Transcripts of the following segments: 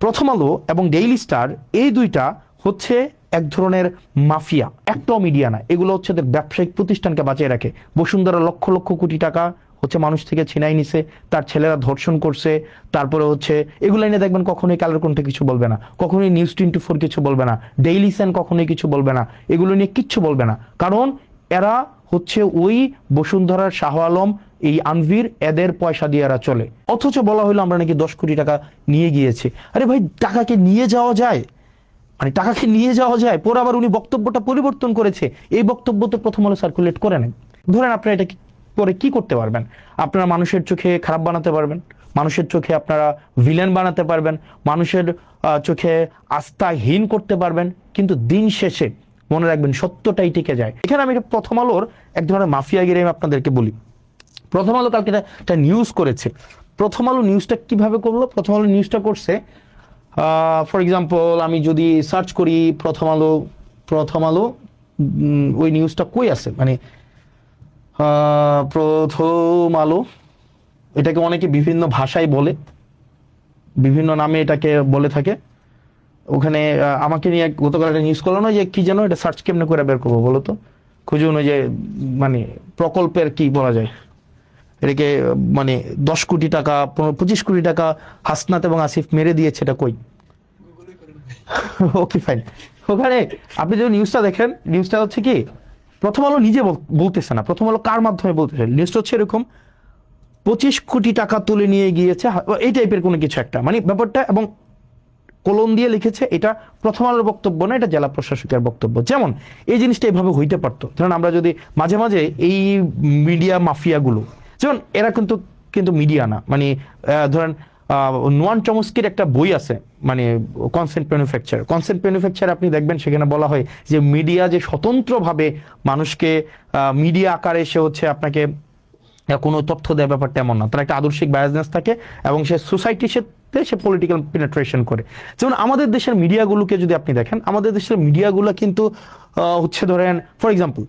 প্রথম আলো এবং ডেইলি স্টার এই দুইটা হচ্ছে এক ধরনের মাফিয়া, একটাও মিডিয়া না, এগুলো হচ্ছে ব্যবসায়িক প্রতিষ্ঠানকে বাঁচিয়ে রাখে। বসুন্ধরা লক্ষ লক্ষ কোটি টাকা হচ্ছে মানুষ থেকে ছিনাই নিছে, তার ছেলেরা ধর্ষণ করছে, তারপরে হচ্ছে এগুলো নিয়ে দেখবেন কখনোই কালের কণ্ঠে কিছু বলবে না, কখনোই নিউজ 24 কিছু বলবে না, ডেইলি সান কখনোই কিছু বলবে না, এগুলো নিয়ে কিচ্ছু বলবে না, কারণ এরা হচ্ছে ওই বসুন্ধরার শাহ আলম, এই আনভির, এদের পয়সা দিয়ে এরা চলে। অথচ বলা হলো আমরা নাকি 10 কোটি টাকা নিয়ে গিয়েছি। আরে ভাই, টাকাকে নিয়ে যাওয়া যায়? মানে টাকাকে নিয়ে যাওয়া যায়? পরে আবার উনি বক্তব্যটা পরিবর্তন করেছে। এই বক্তব্য তো প্রথম আলো সার্কুলেট করে নেন। ধরেন আপনারা এটা পরে কি করতে পারবেন? আপনারা মানুষের চোখে খারাপ বানাতে পারবেন, মানুষের চোখে আপনারা ভিলেন বানাতে পারবেন, মানুষের চোখে আস্থাহীন করতে পারবেন, কিন্তু দিন শেষে মনে রাখবেন সত্যটাই টিকে যায়। এখানে আমি প্রথম আলোর এক ধরনের মাফিয়াগিরি আমি আপনাদেরকে বলি। প্রথম আলো কালকে একটা নিউজ করেছে। প্রথম আলো নিউজটা কিভাবে করলো? প্রথম আলো নিউজটা করছে, ফর এক্সাম্পল আমি যদি সার্চ করি প্রথম আলো ওই নিউজটা কই আছে, মানে প্রথম আলো, এটাকে অনেকে বিভিন্ন ভাষায় বলে, বিভিন্ন নামে এটাকে বলে থাকে। ওখানে আমাকে নিয়ে গতকাল একটা নিউজ করলো না, যে কি যেন, এটা সার্চ কেমনে করে বের করবো বলো তো? খুঁজুন, ওই যে মানে প্রকল্পের কি বলা যায় এটাকে, মানে 10 কোটি টাকা 25 কোটি টাকা হাসনাত এবং আসিফ মেরে দিয়েছে, এটা কই? Okay fine. ওখানে আপনি যদি নিউজটা দেখেন, নিউজটা হচ্ছে কি, প্রথম আলো নিজে বলতেছে না, প্রথম আলো কার মাধ্যমে বলতেছে, নিউজটা হচ্ছে এরকম, 25 কোটি টাকা তুলে নিয়ে গিয়েছে, এই টাইপের কোনো কিছু একটা, মানে ব্যাপারটা, এবং কলম দিয়ে লিখেছে এটা প্রথম আলোর বক্তব্য না, এটা জেলা প্রশাসকের বক্তব্য। যেমন এই জিনিসটা এভাবে হইতে পারতো। ধরেন আমরা যদি মাঝে মাঝে এই মিডিয়া মাফিয়াগুলো, যেমন এরা কিন্তু মিডিয়া না, মানে ধরেন নোয়ান চমস্কির একটা বই আছে, মানে কনসেন্ট ম্যানুফ্যাকচার, আপনি দেখবেন সেখানে বলা হয় যে মিডিয়া যে স্বতন্ত্রভাবে মানুষকে মিডিয়া আকারে সে হচ্ছে আপনাকে কোনো তথ্য দেয়, ব্যাপারটা এমন না, তার একটা আদর্শিক বায়াসনেস থাকে এবং সে সোসাইটির সাথে সে পলিটিক্যাল পেনিট্রেশন করে। যেমন আমাদের দেশের মিডিয়াগুলোকে যদি আপনি দেখেন, আমাদের দেশের মিডিয়াগুলো কিন্তু হচ্ছে ধরেন ফর এক্সাম্পল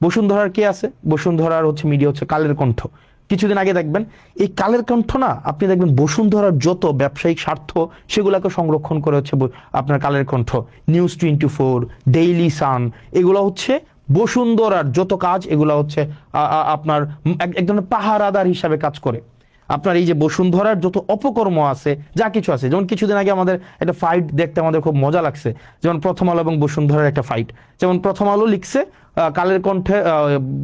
বসুন্ধরার কে আছে? বসুন্ধরার হচ্ছে মিডিয়া হচ্ছে কালের কণ্ঠ। কিছুদিন আগে দেখবেন এই কালের কণ্ঠ না, আপনি দেখবেন বসুন্ধরার যত ব্যবসায়িক স্বার্থ সেগুলোকে সংরক্ষণ করে হচ্ছে আপনার Kaler Kantho, news 24, Daily Sun, এগুলো হচ্ছে বসুন্ধরার যত কাজ, এগুলো হচ্ছে আপনার এক ধরনের পাহারাদার হিসাবে কাজ করে। আপনার এই যে বসুন্ধরার যত অপকর্ম আছে, যা কিছু আছে, যেমন কিছুদিন আগে আমাদের একটা ফাইট দেখতে আমাদের খুব মজা লাগছে, যেমন প্রথম আলো এবং বসুন্ধরার একটা ফাইট। যেমন প্রথম আলো লিখছে কালের কণ্ঠে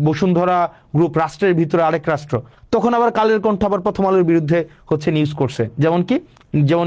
বসুন্ধরা গ্রুপ রাষ্ট্রের ভিতরে আরেক রাষ্ট্র, তখন আবার কালের কণ্ঠ আবার প্রথম আলোর বিরুদ্ধে হচ্ছে নিউজ করছে। যেমন